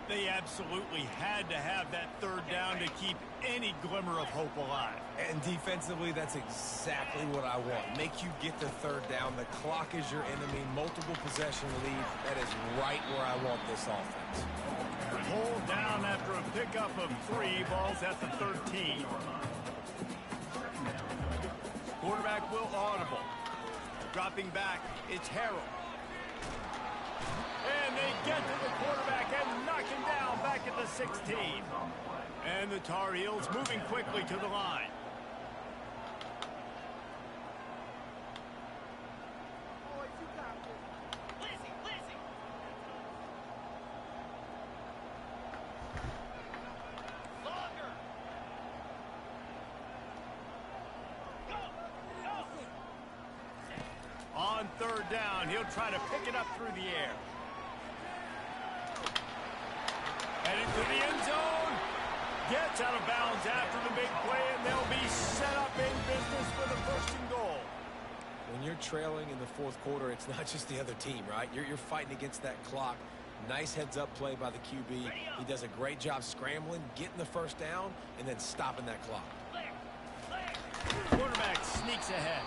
They absolutely had to have that 3rd down to keep any glimmer of hope alive. And defensively, that's exactly what I want. Make you get the 3rd down. The clock is your enemy. Multiple possession lead. That is right where I want this offense. Hold down after a pickup of 3. Balls at the 13. Quarterback will audible. Dropping back, it's Harrell. And they get to the quarterback and knock him down back at the 16. And the Tar Heels moving quickly to the line. On 3rd down, he'll try to pick it up through the air. And into the end zone. Gets out of bounds after the big play, and they'll be set up in business with a first and goal. When you're trailing in the fourth quarter, it's not just the other team, right? You're fighting against that clock. Nice heads-up play by the QB. He does a great job scrambling, getting the first down, and then stopping that clock. Quarterback sneaks ahead.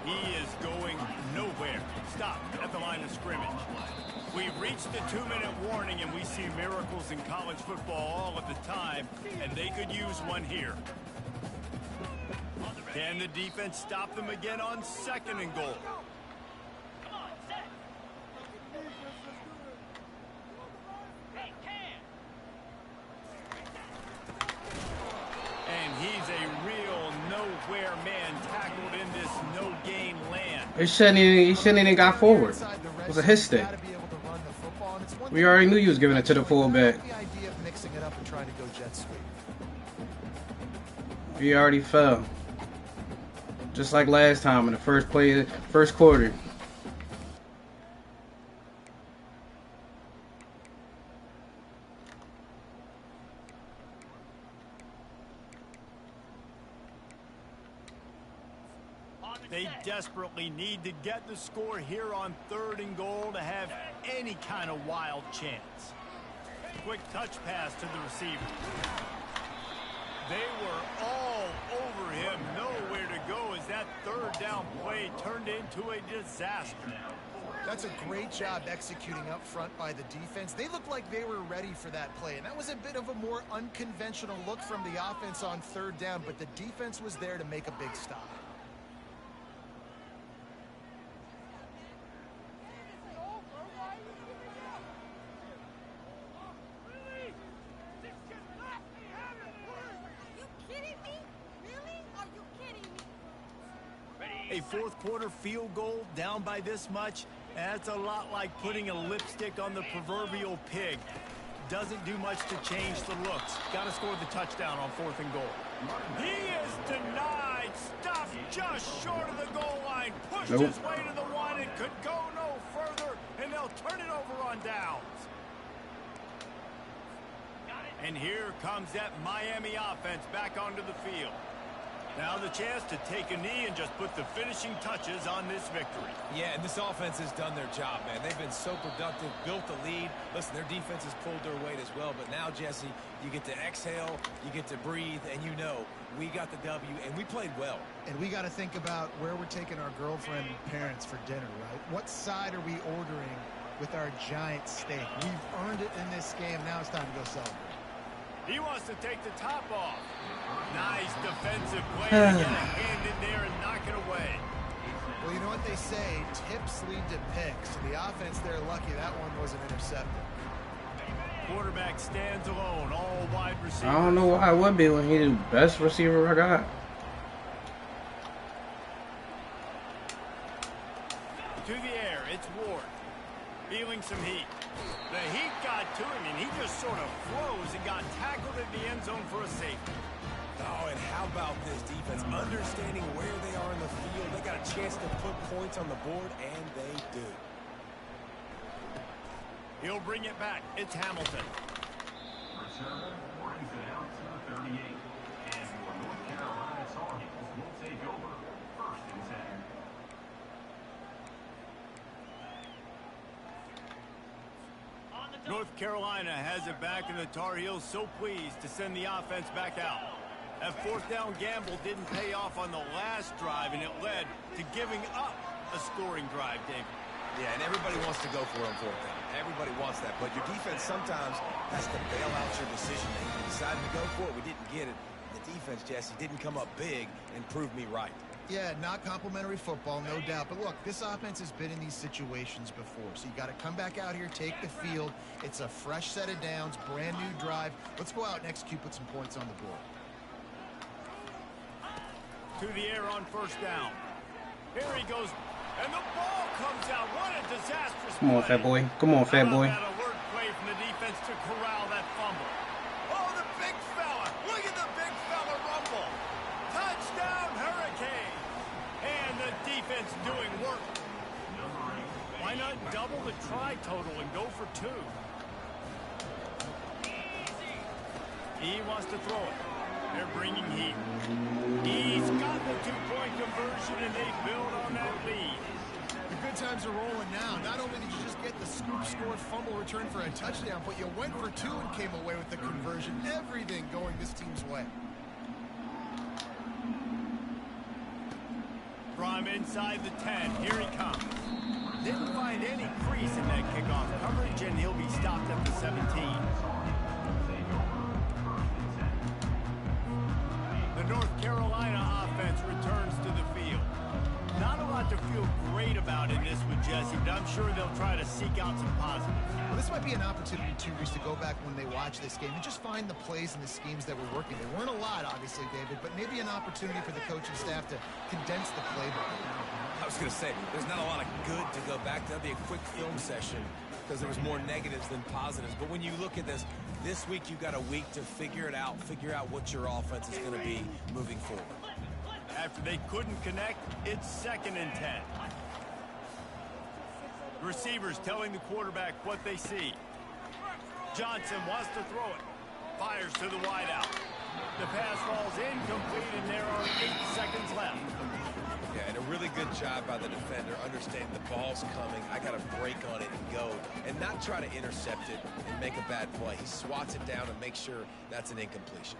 He is going nowhere. Stopped at the line of scrimmage. We've reached the 2-minute warning, and we see miracles in college football all of the time, and they could use one here. Can the defense stop them again on second and goal? And he's a real nowhere man tackled in this no-gain land. He shouldn't even got forward. It was a hit stick. We already knew you was giving it to the fullback. He already fell. Just like last time in the first quarter. They desperately need to get the score here on third and goal to have any kind of wild chance. Quick touch pass to the receiver. They were all over him, nowhere to go as that third down play turned into a disaster. That's a great job executing up front by the defense. They looked like they were ready for that play, and that was a bit of a more unconventional look from the offense on third down, but the defense was there to make a big stop. A fourth quarter field goal down by this much, that's a lot like putting a lipstick on the proverbial pig. Doesn't do much to change the looks. Got to score the touchdown on fourth and goal. He is denied. Stopped just short of the goal line. Pushed his way to the one and could go no further, and they'll turn it over on downs. And here comes that Miami offense back onto the field. Now the chance to take a knee and just put the finishing touches on this victory. Yeah, and this offense has done their job, man. They've been so productive, built the lead. Listen, their defense has pulled their weight as well. But now, Jesse, you get to exhale, you get to breathe, and you know we got the W, and we played well. And we got to think about where we're taking our girlfriend and parents for dinner, right? What side are we ordering with our giant steak? We've earned it in this game. Now it's time to go celebrate. He wants to take the top off. Nice defensive play to get a hand in there and knock it away. Well, you know what they say, tips lead to picks. The offense, they're lucky that one wasn't intercepted. Quarterback stands alone, all wide receivers. I don't know why it would be when he's the best receiver I got. To the air, it's Ward. Feeling some heat. The heat got to him, and he just sort of froze and got tackled in the end zone for a safety. Oh, and how about this defense? Understanding where they are in the field. They got a chance to put points on the board, and they do. He'll bring it back. It's Hamilton. Return brings it out to the 38. And your North Carolina Tar Heels will take over first and 10. North Carolina has it back, and the Tar Heels so pleased to send the offense back out. That fourth down gamble didn't pay off on the last drive, and it led to giving up a scoring drive, David. Yeah, and everybody wants to go for it on fourth down. Everybody wants that, but your defense sometimes has to bail out your decision-making. We decided to go for it. We didn't get it. The defense, Jesse, didn't come up big and prove me right. Yeah, not complimentary football, no doubt. But look, this offense has been in these situations before. So you got to come back out here, take the field. It's a fresh set of downs, brand new drive. Let's go out and execute, put some points on the board. To the air on first down. Here he goes. And the ball comes out. What a disastrous Come on, play. fat boy. Come on, fat boy. That alert play from the defense to corral that fumble. Oh, the big fella. Look at the big fella rumble. Touchdown, Hurricane. And the defense doing work. Why not double the try total and go for two? He wants to throw it. They're bringing heat. He's got the two-point conversion, and they build on that lead. The good times are rolling now. Not only did you just get the scoop score fumble return for a touchdown, but you went for two and came away with the conversion. Everything going this team's way. From inside the 10, here he comes. Didn't find any crease in that kickoff coverage, and he'll be stopped at the 17. The North Carolina offense returns to the field. Not a lot to feel great about in this one, Jesse, but I'm sure they'll try to seek out some positives. Well, this might be an opportunity, too, Reese, to go back when they watch this game and just find the plays and the schemes that were working. There weren't a lot, obviously, David, but maybe an opportunity for the coaching staff to condense the playbook. I was going to say, there's not a lot of good to go back to. That'd be a quick film session because there was more negatives than positives. But when you look at this week you got a week to figure it out, figure out what your offense is going to be moving forward. After they couldn't connect, it's 2nd and 10. Receivers telling the quarterback what they see. Johnson wants to throw it. Fires to the wideout. The pass falls incomplete, and there are 8 seconds left. Yeah, and a really good job by the defender, understanding the ball's coming. I got to break on it and go, and not try to intercept it and make a bad play. He swats it down and makes sure that's an incompletion.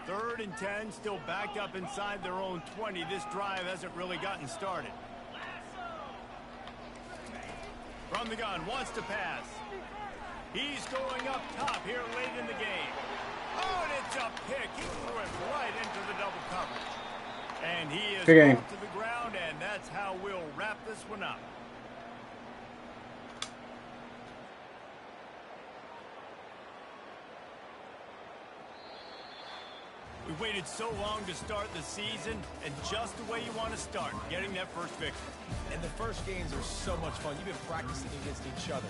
3rd and 10, still backed up inside their own 20. This drive hasn't really gotten started. From the gun, wants to pass. He's going up top here late in the game. Oh, and it's a pick. He threw it right into the double coverage. And he is off to the ground, and that's how we'll wrap this one up. We waited so long to start the season, and just the way you want to start, getting that first victory. And the first games are so much fun. You've been practicing against each other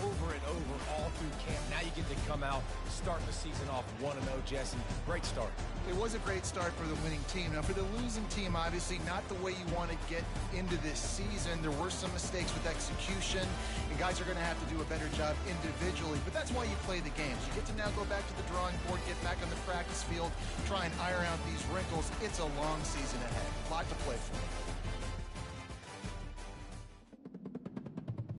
over and over all through camp. Now you get to come out, start the season off 1-0, Jesse. Great start. It was a great start for the winning team. Now, for the losing team, obviously not the way you want to get into this season. There were some mistakes with execution, and guys are going to have to do a better job individually. But that's why you play the games. You get to now go back to the drawing board, get back on the practice field, try and iron out these wrinkles. It's a long season ahead. A lot to play for.